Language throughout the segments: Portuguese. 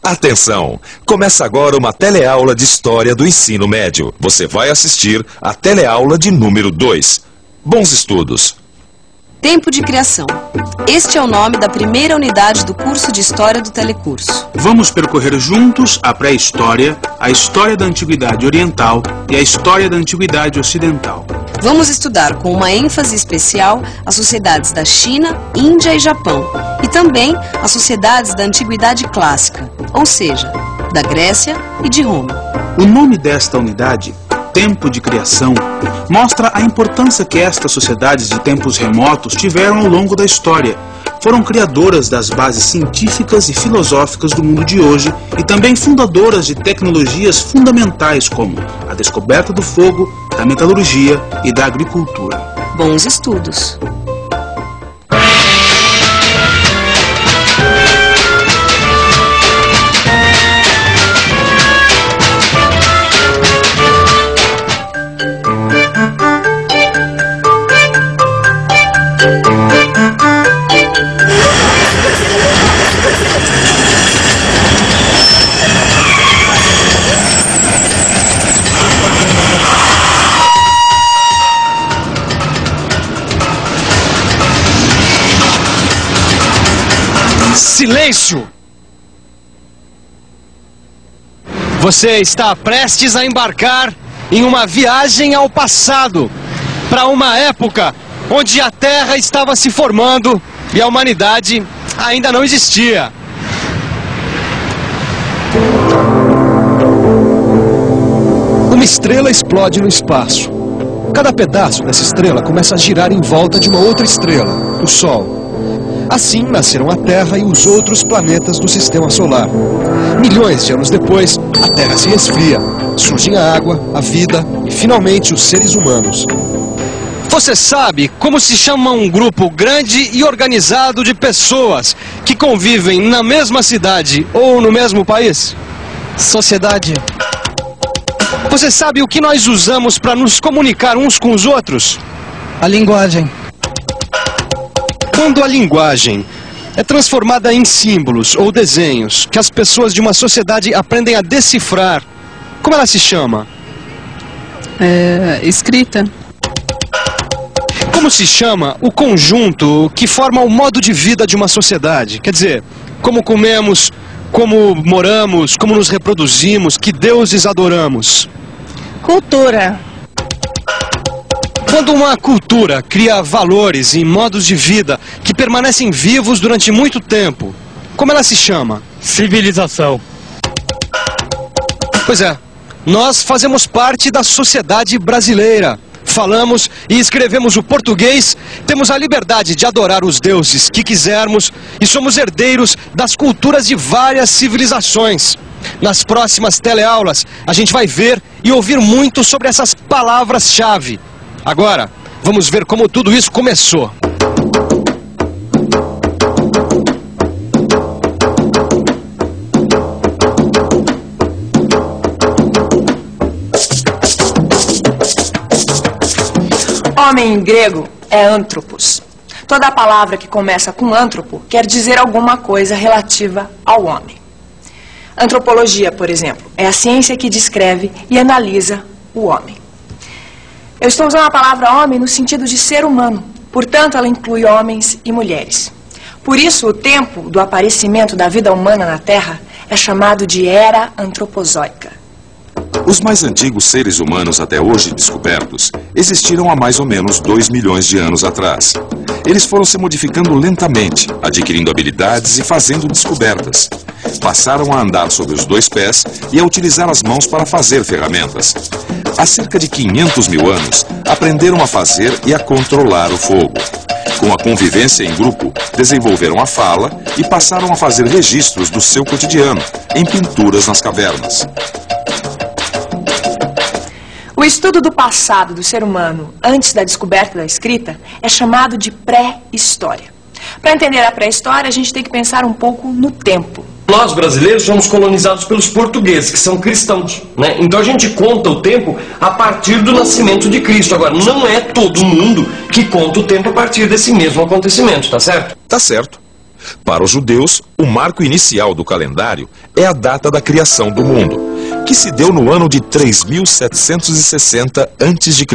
Atenção! Começa agora uma teleaula de História do Ensino Médio. Você vai assistir a teleaula de número 2. Bons estudos! Tempo de criação. Este é o nome da primeira unidade do curso de História do Telecurso. Vamos percorrer juntos a pré-história, a história da Antiguidade Oriental e a história da Antiguidade Ocidental. Vamos estudar com uma ênfase especial as sociedades da China, Índia e Japão, e também as sociedades da Antiguidade Clássica, ou seja, da Grécia e de Roma. O nome desta unidade, Tempo de Criação, mostra a importância que estas sociedades de tempos remotos tiveram ao longo da história. Foram criadoras das bases científicas e filosóficas do mundo de hoje e também fundadoras de tecnologias fundamentais como a descoberta do fogo, da metalurgia e da agricultura. Bons estudos! Silêncio! Você está prestes a embarcar em uma viagem ao passado, para uma época onde a Terra estava se formando e a humanidade ainda não existia. Uma estrela explode no espaço. Cada pedaço dessa estrela começa a girar em volta de uma outra estrela, o Sol. Assim nasceram a Terra e os outros planetas do Sistema Solar. Milhões de anos depois, a Terra se resfria. Surgem a água, a vida e, finalmente, os seres humanos. Você sabe como se chama um grupo grande e organizado de pessoas que convivem na mesma cidade ou no mesmo país? Sociedade. Você sabe o que nós usamos para nos comunicar uns com os outros? A linguagem. Quando a linguagem é transformada em símbolos ou desenhos que as pessoas de uma sociedade aprendem a decifrar, como ela se chama? Escrita. Como se chama o conjunto que forma o modo de vida de uma sociedade? Quer dizer, como comemos, como moramos, como nos reproduzimos, que deuses adoramos? Cultura. Quando uma cultura cria valores e modos de vida que permanecem vivos durante muito tempo, como ela se chama? Civilização. Pois é, nós fazemos parte da sociedade brasileira. Falamos e escrevemos o português, temos a liberdade de adorar os deuses que quisermos e somos herdeiros das culturas de várias civilizações. Nas próximas teleaulas, a gente vai ver e ouvir muito sobre essas palavras-chave. Agora, vamos ver como tudo isso começou. Homem em grego é antropos. Toda palavra que começa com antropo quer dizer alguma coisa relativa ao homem. Antropologia, por exemplo, é a ciência que descreve e analisa o homem. Eu estou usando a palavra homem no sentido de ser humano, portanto ela inclui homens e mulheres. Por isso, o tempo do aparecimento da vida humana na Terra é chamado de Era Antropozoica. Os mais antigos seres humanos até hoje descobertos existiram há mais ou menos 2 milhões de anos atrás. Eles foram se modificando lentamente, adquirindo habilidades e fazendo descobertas. Passaram a andar sobre os 2 pés e a utilizar as mãos para fazer ferramentas. Há cerca de 500 mil anos, aprenderam a fazer e a controlar o fogo. Com a convivência em grupo, desenvolveram a fala e passaram a fazer registros do seu cotidiano, em pinturas nas cavernas. O estudo do passado do ser humano antes da descoberta da escrita é chamado de pré-história. Para entender a pré-história, a gente tem que pensar um pouco no tempo. Nós, brasileiros, somos colonizados pelos portugueses, que são cristãos, né? Então a gente conta o tempo a partir do nascimento de Cristo. Agora, não é todo mundo que conta o tempo a partir desse mesmo acontecimento, tá certo? Tá certo. Para os judeus, o marco inicial do calendário é a data da criação do mundo, que se deu no ano de 3760 a.C.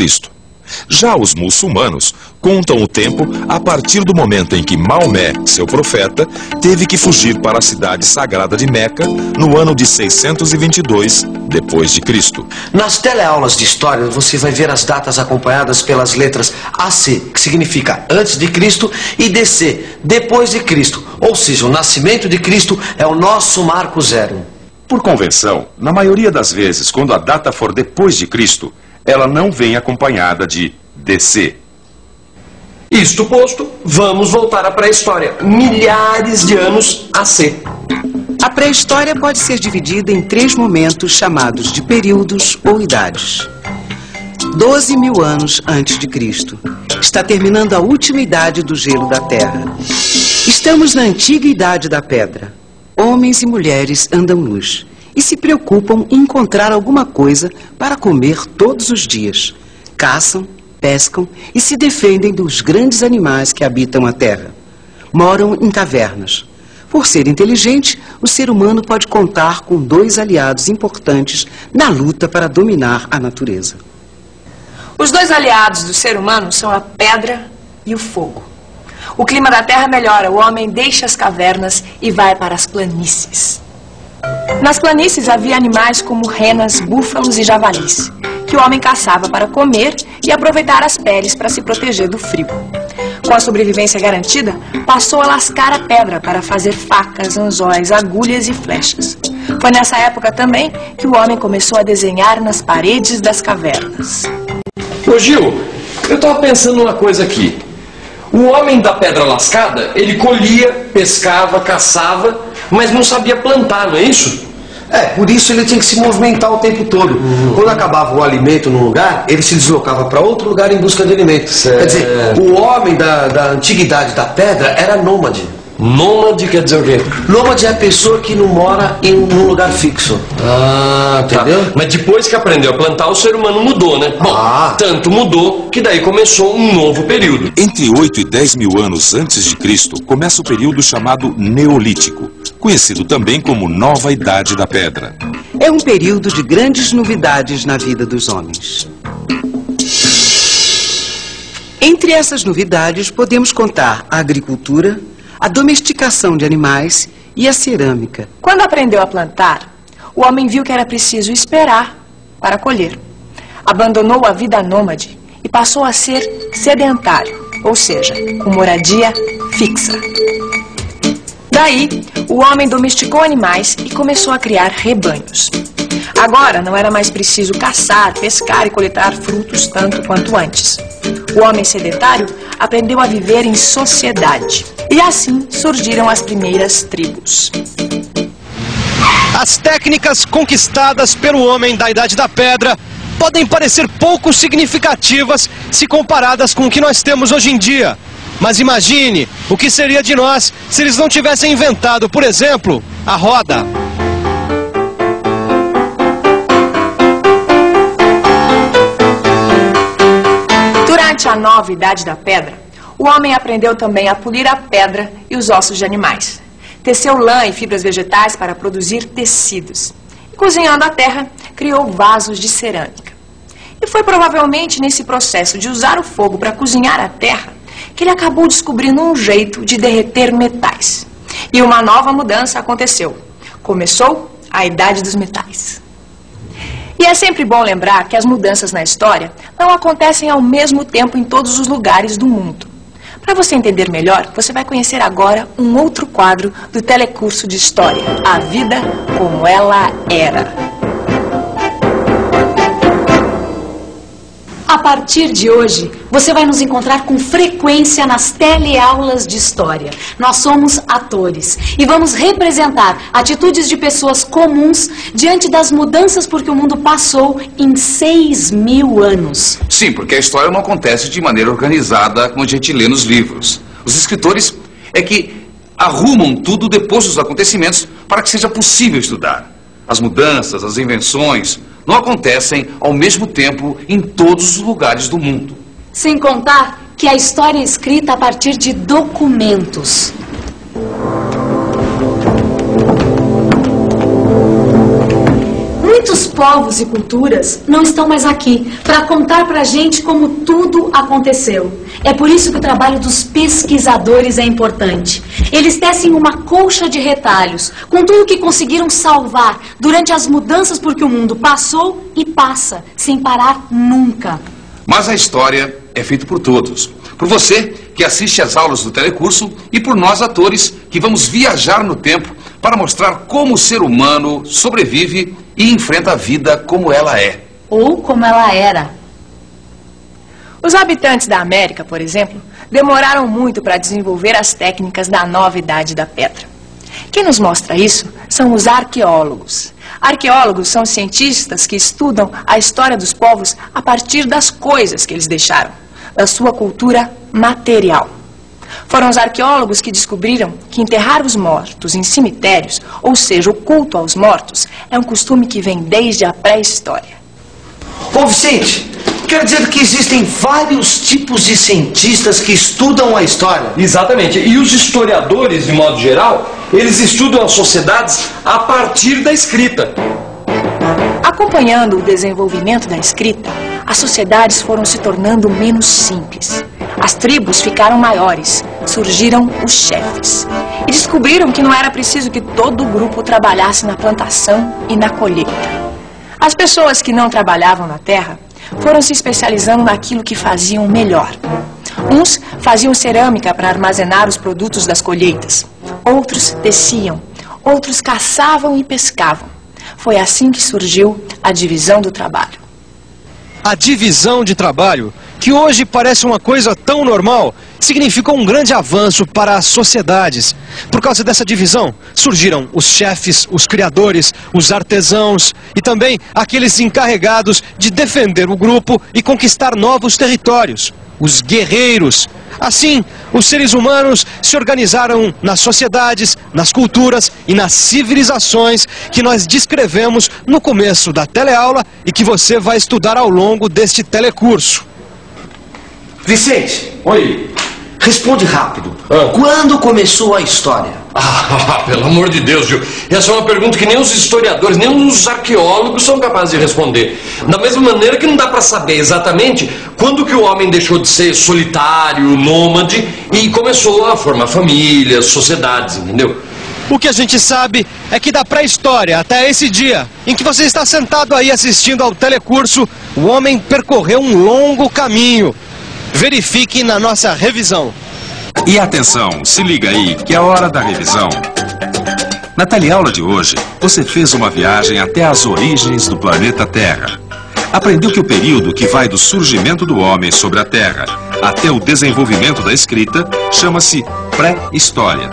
Já os muçulmanos contam o tempo a partir do momento em que Maomé, seu profeta, teve que fugir para a cidade sagrada de Meca no ano de 622 depois de Cristo. Nas teleaulas de história você vai ver as datas acompanhadas pelas letras AC, que significa antes de Cristo, e DC, depois de Cristo. Ou seja, o nascimento de Cristo é o nosso marco zero. Por convenção, na maioria das vezes, quando a data for depois de Cristo, ela não vem acompanhada de DC. Isto posto, vamos voltar à pré-história. Milhares de anos AC. A pré-história pode ser dividida em 3 momentos chamados de períodos ou idades. 12.000 anos antes de Cristo. Está terminando a última idade do gelo da Terra. Estamos na antiga idade da pedra. Homens e mulheres andam nus e se preocupam em encontrar alguma coisa para comer todos os dias. Caçam, pescam e se defendem dos grandes animais que habitam a terra. Moram em cavernas. Por ser inteligente, o ser humano pode contar com 2 aliados importantes na luta para dominar a natureza. Os 2 aliados do ser humano são a pedra e o fogo. O clima da terra melhora, o homem deixa as cavernas e vai para as planícies. Nas planícies havia animais como renas, búfalos e javalis, que o homem caçava para comer e aproveitar as peles para se proteger do frio. Com a sobrevivência garantida, passou a lascar a pedra para fazer facas, anzóis, agulhas e flechas. Foi nessa época também que o homem começou a desenhar nas paredes das cavernas. Ô Gil, eu estava pensando numa coisa aqui. O homem da pedra lascada, ele colhia, pescava, caçava, mas não sabia plantar, não é isso? Por isso ele tinha que se movimentar o tempo todo. Quando acabava o alimento num lugar, ele se deslocava para outro lugar em busca de alimento. Certo. Quer dizer, o homem da antiguidade da pedra era nômade. Nômade quer dizer o quê? Nômade é a pessoa que não mora em um lugar fixo. Ah, tá. Entendeu? Mas depois que aprendeu a plantar, o ser humano mudou, né? Bom, tanto mudou que daí começou um novo período. Entre 8 e 10 mil anos antes de Cristo, começa o período chamado Neolítico, conhecido também como Nova Idade da Pedra. É um período de grandes novidades na vida dos homens. Entre essas novidades, podemos contar a agricultura, a domesticação de animais e a cerâmica. Quando aprendeu a plantar, o homem viu que era preciso esperar para colher. Abandonou a vida nômade e passou a ser sedentário, ou seja, com moradia fixa. Daí, o homem domesticou animais e começou a criar rebanhos. Agora não era mais preciso caçar, pescar e coletar frutos tanto quanto antes. O homem sedentário aprendeu a viver em sociedade. E assim surgiram as primeiras tribos. As técnicas conquistadas pelo homem da Idade da Pedra podem parecer pouco significativas se comparadas com o que nós temos hoje em dia. Mas imagine o que seria de nós se eles não tivessem inventado, por exemplo, a roda. Durante a Nova Idade da Pedra, o homem aprendeu também a polir a pedra e os ossos de animais. Teceu lã e fibras vegetais para produzir tecidos. E cozinhando a terra, criou vasos de cerâmica. E foi provavelmente nesse processo de usar o fogo para cozinhar a terra que ele acabou descobrindo um jeito de derreter metais. E uma nova mudança aconteceu. Começou a Idade dos Metais. E é sempre bom lembrar que as mudanças na história não acontecem ao mesmo tempo em todos os lugares do mundo. Para você entender melhor, você vai conhecer agora um outro quadro do telecurso de História, A Vida Como Ela Era. A partir de hoje, você vai nos encontrar com frequência nas teleaulas de história. Nós somos atores e vamos representar atitudes de pessoas comuns diante das mudanças por que o mundo passou em 6.000 anos. Sim, porque a história não acontece de maneira organizada como a gente lê nos livros. Os escritores é que arrumam tudo depois dos acontecimentos para que seja possível estudar. As mudanças, as invenções não acontecem ao mesmo tempo em todos os lugares do mundo. Sem contar que a história é escrita a partir de documentos. Muitos povos e culturas não estão mais aqui para contar pra gente como tudo aconteceu. É por isso que o trabalho dos pesquisadores é importante. Eles tecem uma colcha de retalhos com tudo que conseguiram salvar durante as mudanças por que o mundo passou e passa, sem parar nunca. Mas a história é feita por todos. Por você que assiste às aulas do telecurso e por nós atores que vamos viajar no tempo para mostrar como o ser humano sobrevive e enfrenta a vida como ela é. Ou como ela era. Os habitantes da América, por exemplo, demoraram muito para desenvolver as técnicas da nova idade da pedra. Quem nos mostra isso são os arqueólogos. Arqueólogos são cientistas que estudam a história dos povos a partir das coisas que eles deixaram, da sua cultura material. Foram os arqueólogos que descobriram que enterrar os mortos em cemitérios, ou seja, o culto aos mortos, é um costume que vem desde a pré-história. Ô Vicente, quer dizer que existem vários tipos de cientistas que estudam a história? Exatamente. E os historiadores, de modo geral, eles estudam as sociedades a partir da escrita. Acompanhando o desenvolvimento da escrita, as sociedades foram se tornando menos simples. As tribos ficaram maiores, surgiram os chefes. E descobriram que não era preciso que todo o grupo trabalhasse na plantação e na colheita. As pessoas que não trabalhavam na terra foram se especializando naquilo que faziam melhor. Uns faziam cerâmica para armazenar os produtos das colheitas. Outros teciam, outros caçavam e pescavam. Foi assim que surgiu a divisão do trabalho. A divisão de trabalho, que hoje parece uma coisa tão normal, significou um grande avanço para as sociedades. Por causa dessa divisão, surgiram os chefes, os criadores, os artesãos e também aqueles encarregados de defender o grupo e conquistar novos territórios, os guerreiros. Assim, os seres humanos se organizaram nas sociedades, nas culturas e nas civilizações que nós descrevemos no começo da teleaula e que você vai estudar ao longo deste telecurso. Vicente. Oi. Responde rápido. Quando começou a história? Pelo amor de Deus, Gil. Essa é uma pergunta que nem os historiadores, nem os arqueólogos são capazes de responder. Da mesma maneira que não dá para saber exatamente quando que o homem deixou de ser solitário, nômade e começou a formar famílias, sociedades, entendeu? O que a gente sabe é que da pré-história até esse dia em que você está sentado aí assistindo ao telecurso, o homem percorreu um longo caminho. Verifique na nossa revisão. E atenção, se liga aí, que é a hora da revisão. Na teleaula de hoje, você fez uma viagem até as origens do planeta Terra. Aprendeu que o período que vai do surgimento do homem sobre a Terra até o desenvolvimento da escrita chama-se pré-história.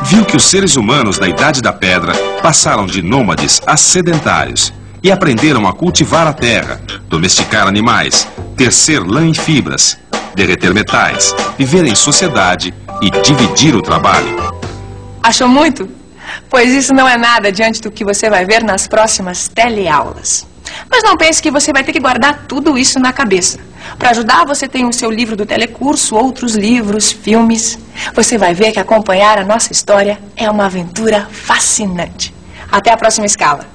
Viu que os seres humanos da Idade da Pedra passaram de nômades a sedentários e aprenderam a cultivar a terra, domesticar animais, tecer lã e fibras, derreter metais, viver em sociedade e dividir o trabalho. Achou muito? Pois isso não é nada diante do que você vai ver nas próximas teleaulas. Mas não pense que você vai ter que guardar tudo isso na cabeça. Para ajudar, você tem o seu livro do telecurso, outros livros, filmes. Você vai ver que acompanhar a nossa história é uma aventura fascinante. Até a próxima escala.